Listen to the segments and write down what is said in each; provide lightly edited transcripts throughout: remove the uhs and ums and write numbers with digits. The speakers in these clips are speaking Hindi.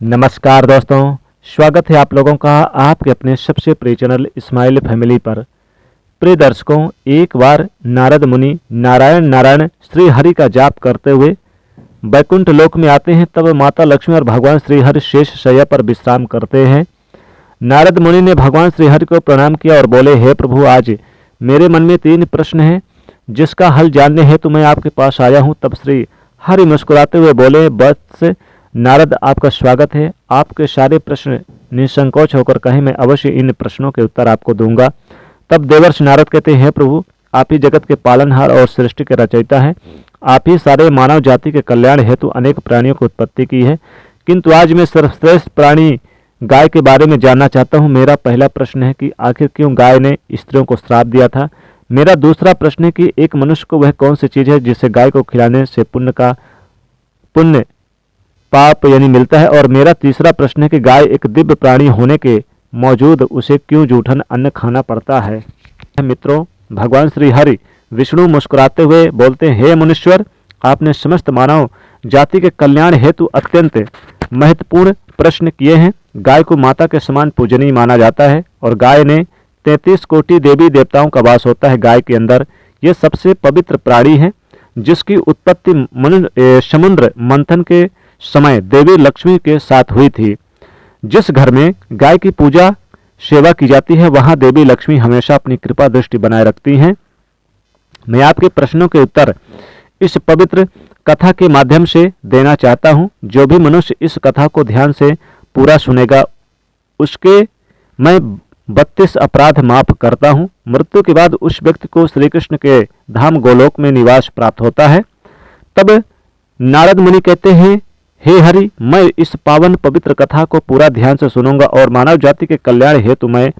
नमस्कार दोस्तों, स्वागत है आप लोगों का आपके अपने सबसे प्रिय चैनल स्माइल फैमिली पर। प्रिय दर्शकों, एक बार नारद मुनि नारायण नारायण श्री हरि का जाप करते हुए वैकुंठ लोक में आते हैं। तब माता लक्ष्मी और भगवान श्री हरि शेष शैया पर विश्राम करते हैं। नारद मुनि ने भगवान श्री हरि को प्रणाम किया और बोले, हे प्रभु, आज मेरे मन में 3 प्रश्न हैं जिसका हल जानने हेतु मैं आपके पास आया हूँ। तब श्री हरि मुस्कुराते हुए बोले, वत्स नारद, आपका स्वागत है। आपके सारे प्रश्न निसंकोच होकर कहें, मैं अवश्य इन प्रश्नों के उत्तर आपको दूंगा। तब देवर्षि नारद कहते हैं, हे प्रभु, आप ही जगत के पालनहार और सृष्टि के रचयिता हैं। आप ही सारे मानव जाति के कल्याण हेतु अनेक प्राणियों की उत्पत्ति की है, किंतु आज मैं सर्वश्रेष्ठ प्राणी गाय के बारे में जानना चाहता हूँ। मेरा पहला प्रश्न है कि आखिर क्यों गाय ने स्त्रियों को श्राप दिया था। मेरा दूसरा प्रश्न है कि एक मनुष्य को वह कौन सी चीज़ है जिसे गाय को खिलाने से पुण्य पाप यानी मिलता है। और मेरा तीसरा प्रश्न है कि गाय एक दिव्य प्राणी होने के मौजूद उसे क्यों जूठन अन्न खाना पड़ता है। मित्रों, भगवान श्री हरि विष्णु मुस्कुराते हुए बोलते हैं, हे मुनीश्वर, आपने समस्त मानव जाति के कल्याण हेतु अत्यंत महत्वपूर्ण प्रश्न किए हैं। गाय को माता के समान पूजनीय माना जाता है और गाय ने 33 कोटि देवी देवताओं का वास होता है। गाय के अंदर ये सबसे पवित्र प्राणी है जिसकी उत्पत्ति समुद्र मंथन के समय देवी लक्ष्मी के साथ हुई थी। जिस घर में गाय की पूजा सेवा की जाती है वहां देवी लक्ष्मी हमेशा अपनी कृपा दृष्टि बनाए रखती हैं। मैं आपके प्रश्नों के उत्तर इस पवित्र कथा के माध्यम से देना चाहता हूं। जो भी मनुष्य इस कथा को ध्यान से पूरा सुनेगा उसके मैं 32 अपराध माफ करता हूं। मृत्यु के बाद उस व्यक्ति को श्री कृष्ण के धाम गोलोक में निवास प्राप्त होता है। तब नारद मुनि कहते हैं, हे हरि, मैं इस पावन पवित्र कथा को पूरा ध्यान से सुनूंगा और मानव जाति के कल्याण हेतु मैं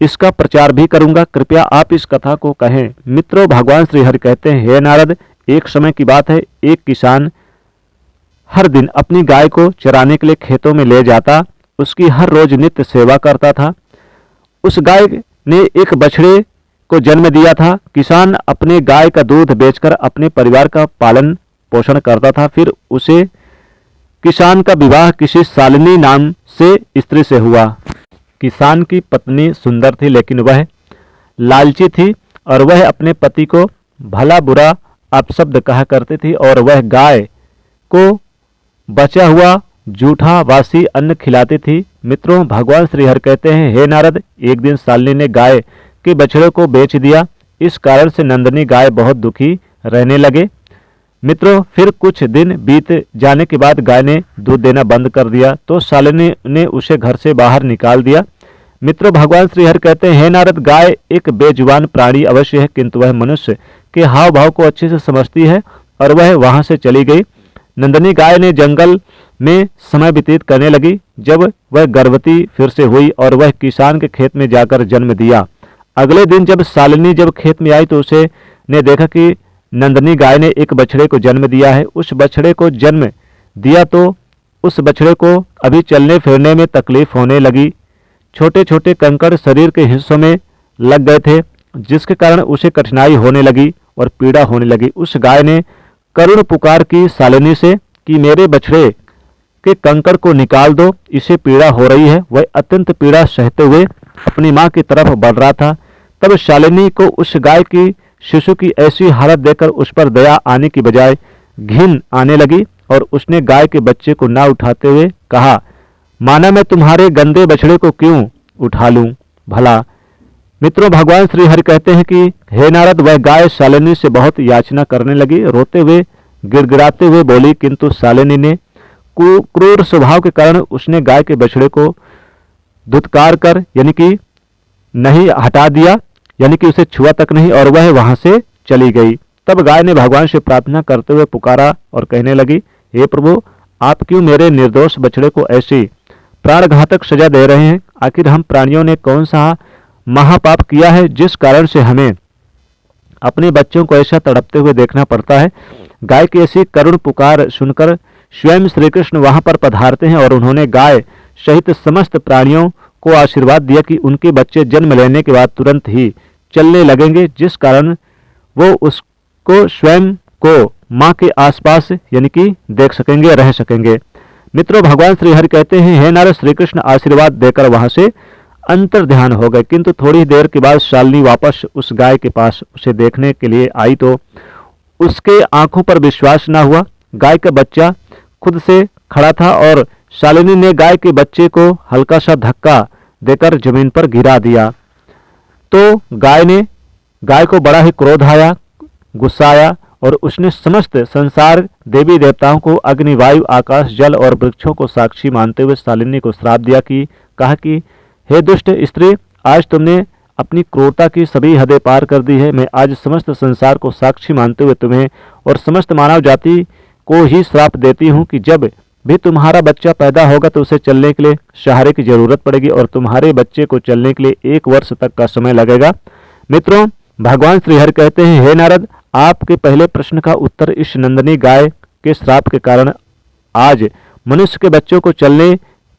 इसका प्रचार भी करूंगा। कृपया आप इस कथा को कहें। मित्रों, भगवान श्री हरि कहते हैं, हे नारद, एक समय की बात है, एक किसान हर दिन अपनी गाय को चराने के लिए खेतों में ले जाता। उसकी हर रोज नित्य सेवा करता था। उस गाय ने एक बछड़े को जन्म दिया था। किसान अपने गाय का दूध बेचकर अपने परिवार का पालन पोषण करता था। फिर उसे किसान का विवाह किसी शालिनी नाम से स्त्री से हुआ। किसान की पत्नी सुंदर थी, लेकिन वह लालची थी और वह अपने पति को भला बुरा अपशब्द कहा करती थी और वह गाय को बचा हुआ जूठा बासी अन्न खिलाती थी। मित्रों, भगवान श्री हरि कहते हैं, हे नारद, एक दिन शालिनी ने गाय के बछड़े को बेच दिया। इस कारण से नंदिनी गाय बहुत दुखी रहने लगे। मित्रों, फिर कुछ दिन बीत जाने के बाद गाय ने दूध देना बंद कर दिया तो शालिनी ने उसे घर से बाहर निकाल दिया। मित्रों, भगवान श्री हरि कहते हैं, हे नारद, गाय एक बेजुबान प्राणी अवश्य है, किंतु वह मनुष्य के हाव भाव को अच्छे से समझती है और वह वहां से चली गई। नंदिनी गाय ने जंगल में समय व्यतीत करने लगी। जब वह गर्भवती फिर से हुई और वह किसान के खेत में जाकर जन्म दिया। अगले दिन जब शालिनी खेत में आई तो उसे ने देखा कि नंदिनी गाय ने एक बछड़े को जन्म दिया है। उस बछड़े को जन्म दिया तो उस बछड़े को अभी चलने फिरने में तकलीफ होने लगी। छोटे छोटे कंकड़ शरीर के हिस्सों में लग गए थे, जिसके कारण उसे कठिनाई होने लगी और पीड़ा होने लगी। उस गाय ने करुण पुकार की शालिनी से कि मेरे बछड़े के कंकड़ को निकाल दो, इसे पीड़ा हो रही है। वह अत्यंत पीड़ा सहते हुए अपनी माँ की तरफ बढ़ रहा था। तब शालिनी को उस गाय की शिशु की ऐसी हालत देखकर उस पर दया आने की बजाय घिन आने लगी और उसने गाय के बच्चे को ना उठाते हुए कहा, माना मैं तुम्हारे गंदे बछड़े को क्यों उठा लूं भला। मित्रों, भगवान श्री हरि कहते हैं कि हे नारद, वह गाय शालिनी से बहुत याचना करने लगी। रोते हुए गिड़गिड़ाते हुए बोली, किंतु शालिनी ने क्रूर स्वभाव के कारण उसने गाय के बछड़े को धुतकार कर यानी कि नहीं हटा दिया, यानी कि उसे छुआ तक नहीं, और वह वहां से चली गई। तब गाय ने भगवान से प्रार्थना करते हुए पुकारा और कहने लगी, हे प्रभु, आप क्यों मेरे निर्दोष बछड़े को ऐसी प्राणघातक सजा दे रहे हैं। आखिर हम प्राणियों ने कौन सा महापाप किया है जिस कारण से हमें अपने बच्चों को ऐसा तड़पते हुए देखना पड़ता है। गाय की ऐसी करुण पुकार सुनकर स्वयं श्री कृष्ण वहां पर पधारते हैं और उन्होंने गाय सहित समस्त प्राणियों को आशीर्वाद दिया कि उनके बच्चे जन्म लेने के बाद तुरंत ही चलने लगेंगे, जिस कारण वो उसको स्वयं को माँ के आसपास यानी कि देख सकेंगे, रह सकेंगे। मित्रों, भगवान श्री हरि कहते हैं, हे नारद, श्री कृष्ण आशीर्वाद देकर वहां से अंतर ध्यान हो गए। किंतु थोड़ी देर के बाद शालिनी वापस उस गाय के पास उसे देखने के लिए आई तो उसके आंखों पर विश्वास न हुआ। गाय का बच्चा खुद से खड़ा था और शालिनी ने गाय के बच्चे को हल्का सा धक्का देकर जमीन पर गिरा दिया। तो गाय को बड़ा ही क्रोध आया, गुस्सा आया और उसने समस्त संसार देवी देवताओं को, अग्नि, वायु, आकाश, जल और वृक्षों को साक्षी मानते हुए शालिनी को श्राप दिया कि कहा कि हे दुष्ट स्त्री, आज तुमने अपनी क्रूरता की सभी हदें पार कर दी है। मैं आज समस्त संसार को साक्षी मानते हुए तुम्हें और समस्त मानव जाति को ही श्राप देती हूँ कि जब भी तुम्हारा बच्चा पैदा होगा तो उसे चलने के लिए सहारे की जरूरत पड़ेगी और तुम्हारे बच्चे को चलने के लिए 1 वर्ष तक का समय लगेगा। मित्रों, भगवान श्रीहरि कहते हैं, हे नारद, आपके पहले प्रश्न का उत्तर इस नंदनी गाय के श्राप के कारण आज मनुष्य के बच्चों को चलने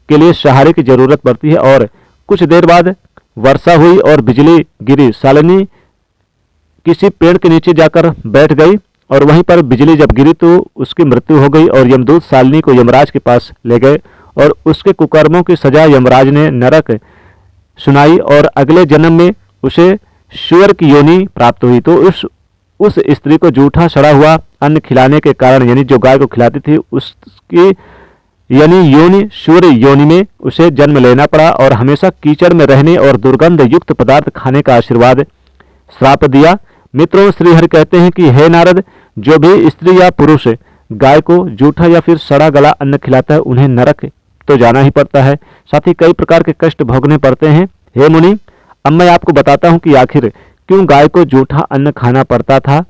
के लिए सहारे की जरूरत पड़ती है। और कुछ देर बाद वर्षा हुई और बिजली गिरी। शालिनी किसी पेड़ के नीचे जाकर बैठ गई और वहीं पर बिजली जब गिरी तो उसकी मृत्यु हो गई और यमदूत शालिनी को यमराज के पास ले गए और उसके कुकर्मों की सजा यमराज ने नरक सुनाई और अगले जन्म में उसे सूअर की योनि प्राप्त हुई। तो उस स्त्री को जूठा सड़ा हुआ अन्न खिलाने के कारण, यानी जो गाय को खिलाती थी, उसकी यानी योनि, सूर्य योनि में उसे जन्म लेना पड़ा और हमेशा कीचड़ में रहने और दुर्गंध युक्त पदार्थ खाने का आशीर्वाद श्राप दिया। मित्रों, श्रीहरि कहते हैं कि हे नारद, जो भी स्त्री या पुरुष गाय को जूठा या फिर सड़ा गला अन्न खिलाता है उन्हें नरक तो जाना ही पड़ता है, साथ ही कई प्रकार के कष्ट भोगने पड़ते हैं। हे मुनि, अब मैं आपको बताता हूं कि आखिर क्यों गाय को जूठा अन्न खाना पड़ता था।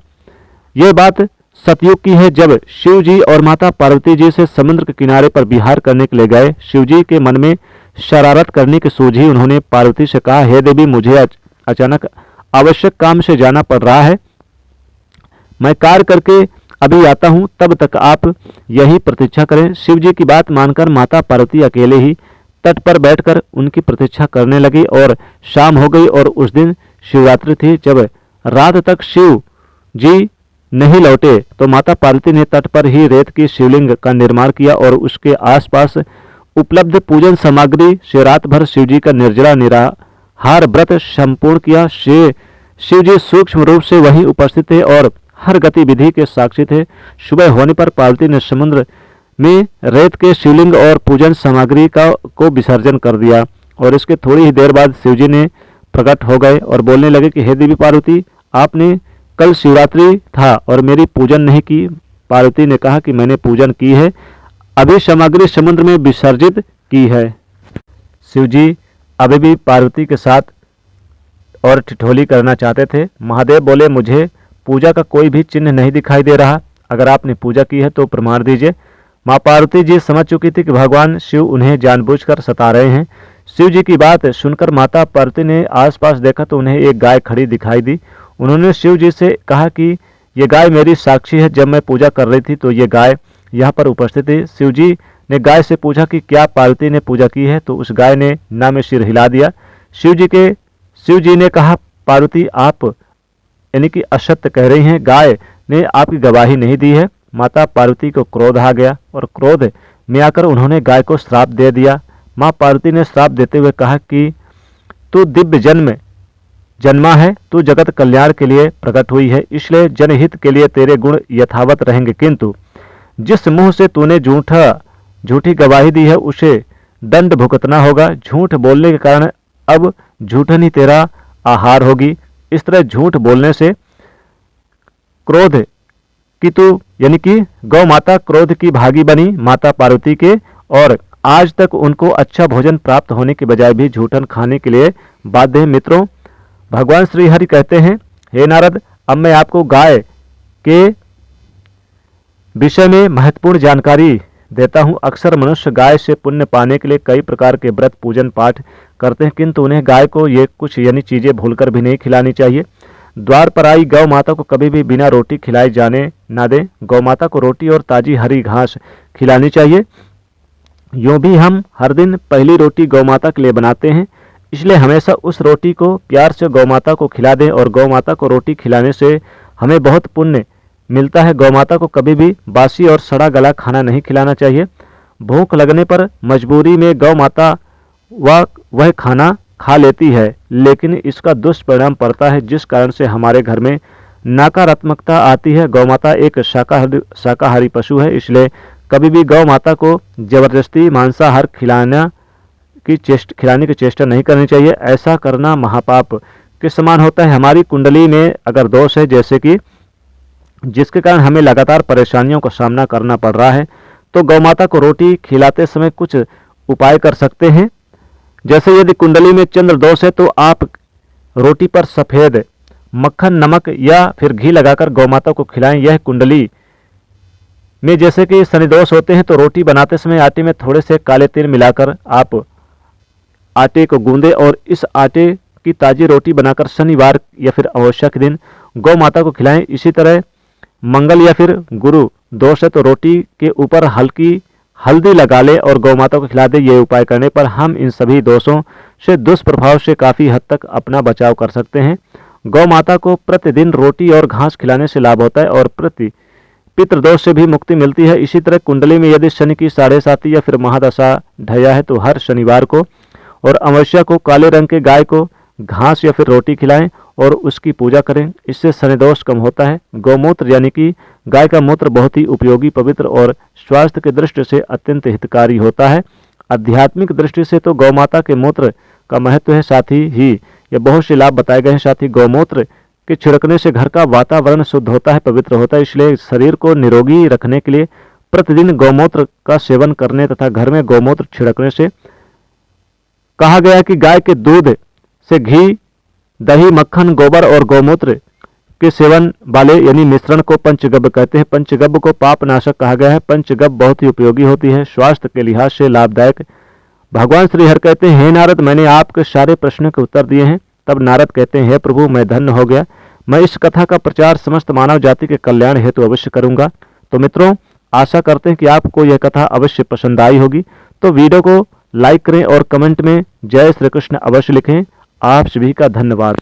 यह बात सतयुग की है, जब शिव जी और माता पार्वती जी से समुद्र के किनारे पर विहार करने के लिए गए। शिव जी के मन में शरारत करने की सूझी। उन्होंने पार्वती से कहा, हे देवी, मुझे अचानक आवश्यक काम से जाना पड़ रहा है, मैं कार्य करके अभी आता हूं, तब तक आप यही प्रतीक्षा करें। शिव जी की बात मानकर माता पार्वती अकेले ही तट पर बैठकर उनकी प्रतीक्षा करने लगी और शाम हो गई और उस दिन शिवरात्रि थी। जब रात तक शिव जी नहीं लौटे तो माता पार्वती ने तट पर ही रेत की शिवलिंग का निर्माण किया और उसके आसपास उपलब्ध पूजन सामग्री से रात भर शिव जी का निर्जला निराहार व्रत संपूर्ण किया। शिव जी सूक्ष्म रूप से वहीं उपस्थित थे और हर गतिविधि के साक्षी थे। सुबह होने पर पार्वती ने समुद्र में रेत के शिवलिंग और पूजन सामग्री को विसर्जन कर दिया और इसके थोड़ी ही देर बाद शिवजी ने प्रकट हो गए और बोलने लगे कि हे देवी पार्वती, आपने कल शिवरात्रि था और मेरी पूजन नहीं की। पार्वती ने कहा कि मैंने पूजन की है, अभी सामग्री समुद्र में विसर्जित की है। शिवजी अभी भी पार्वती के साथ और ठिठोली करना चाहते थे। महादेव बोले, मुझे पूजा का कोई भी चिन्ह नहीं दिखाई दे रहा, अगर आपने पूजा की है तो प्रमाण दीजिए। माँ पार्वती जी समझ चुकी थी कि भगवान शिव उन्हें जानबूझकर सता रहे हैं। शिव जी की बात सुनकर माता पार्वती ने आसपास देखा तो उन्हें एक गाय खड़ी दिखाई दी। उन्होंने शिव जी से कहा कि ये गाय मेरी साक्षी है, जब मैं पूजा कर रही थी तो ये गाय यहाँ पर उपस्थित थी। शिव जी ने गाय से पूछा कि क्या पार्वती ने पूजा की है, तो उस गाय ने ना में सिर हिला दिया। शिव जी ने कहा, पार्वती आप यानी कि असत्य कह रही हैं, गाय ने आपकी गवाही नहीं दी है। माता पार्वती को क्रोध आ गया और क्रोध में आकर उन्होंने गाय को श्राप दे दिया। माँ पार्वती ने श्राप देते हुए कहा कि तू दिव्य जन्मा है, तू जगत कल्याण के लिए प्रकट हुई है, इसलिए जनहित के लिए तेरे गुण यथावत रहेंगे, किंतु जिस मुंह से तूने झूठी गवाही दी है उसे दंड भुगतना होगा। झूठ बोलने के कारण अब झूठन ही तेरा आहार होगी। इस तरह झूठ बोलने से क्रोध की तू यानी कि गौ माता क्रोध की भागी बनी माता पार्वती के, और आज तक उनको अच्छा भोजन प्राप्त होने के बजाय भी झूठन खाने के लिए बाध्य है। मित्रों, भगवान श्री हरि कहते हैं, हे नारद, अब मैं आपको गाय के विषय में महत्वपूर्ण जानकारी देता हूं। अक्सर मनुष्य गाय से पुण्य पाने के लिए कई प्रकार के व्रत पूजन पाठ करते हैं, किंतु उन्हें गाय को ये कुछ यानी चीजें भूलकर भी नहीं खिलानी चाहिए। द्वार पर आई गौ माता को कभी भी बिना रोटी खिलाए जाने ना दें। गौ माता को रोटी और ताजी हरी घास खिलानी चाहिए। यूं भी हम हर दिन पहली रोटी गौ माता के लिए बनाते हैं, इसलिए हमेशा उस रोटी को प्यार से गौ माता को खिला दें और गौ माता को रोटी खिलाने से हमें बहुत पुण्य मिलता है। गौ माता को कभी भी बासी और सड़ा गला खाना नहीं खिलाना चाहिए। भूख लगने पर मजबूरी में गौ माता वह खाना खा लेती है, लेकिन इसका दुष्परिणाम पड़ता है जिस कारण से हमारे घर में नकारात्मकता आती है। गौ माता एक शाकाहारी पशु है, इसलिए कभी भी गौ माता को जबरदस्ती मांसाहार खिलाने की चेष्टा नहीं करनी चाहिए। ऐसा करना महापाप के समान होता है। हमारी कुंडली में अगर दोष है, जैसे कि जिसके कारण हमें लगातार परेशानियों का सामना करना पड़ रहा है, तो गौ माता को रोटी खिलाते समय कुछ उपाय कर सकते हैं। जैसे यदि कुंडली में चंद्र दोष है तो आप रोटी पर सफ़ेद मक्खन, नमक या फिर घी लगाकर गौ माता को खिलाएं। यह कुंडली में जैसे कि शनि दोष होते हैं, तो रोटी बनाते समय आटे में थोड़े से काले तिल मिलाकर आप आटे को गूंदें और इस आटे की ताज़ी रोटी बनाकर शनिवार या फिर अमावस्या के दिन गौ माता को खिलाएं। इसी तरह मंगल या फिर गुरु दोष है तो रोटी के ऊपर हल्की हल्दी लगा ले और गौ माता को खिला दे। ये उपाय करने पर हम इन सभी दोषों से, दुष्प्रभाव से काफ़ी हद तक अपना बचाव कर सकते हैं। गौ माता को प्रतिदिन रोटी और घास खिलाने से लाभ होता है और पितृदोष से भी मुक्ति मिलती है। इसी तरह कुंडली में यदि शनि की 7.5 या फिर महादशा ढया है तो हर शनिवार को और अमावस्या को काले रंग के गाय को घास या फिर रोटी खिलाएं और उसकी पूजा करें। इससे शनि दोष कम होता है। गौमूत्र यानी कि गाय का मूत्र बहुत ही उपयोगी, पवित्र और स्वास्थ्य की दृष्टि से अत्यंत हितकारी होता है। आध्यात्मिक दृष्टि से तो गौ माता के मूत्र का महत्व है, साथ ही ये बहुत से लाभ बताए गए हैं। साथ ही गौमूत्र के छिड़कने से घर का वातावरण शुद्ध होता है, पवित्र होता है। इसलिए शरीर को निरोगी रखने के लिए प्रतिदिन गौमूत्र का सेवन करने तथा घर में गौमूत्र छिड़कने से कहा गया है कि गाय के दूध से घी, दही, मक्खन, गोबर और गौमूत्र के सेवन वाले यानी मिश्रण को पंचगव्य कहते हैं। पंचगव्य को पाप नाशक कहा गया है। पंचगव्य बहुत ही उपयोगी होती है, स्वास्थ्य के लिहाज से लाभदायक। भगवान श्री हरि कहते हैं, हे नारद, मैंने आपके सारे प्रश्नों के उत्तर दिए हैं। तब नारद कहते हैं, हे प्रभु, मैं धन्य हो गया। मैं इस कथा का प्रचार समस्त मानव जाति के कल्याण हेतु अवश्य करूंगा। तो मित्रों, आशा करते हैं कि आपको यह कथा अवश्य पसंद आई होगी। तो वीडियो को लाइक करें और कमेंट में जय श्री कृष्ण अवश्य लिखें। आप सभी का धन्यवाद।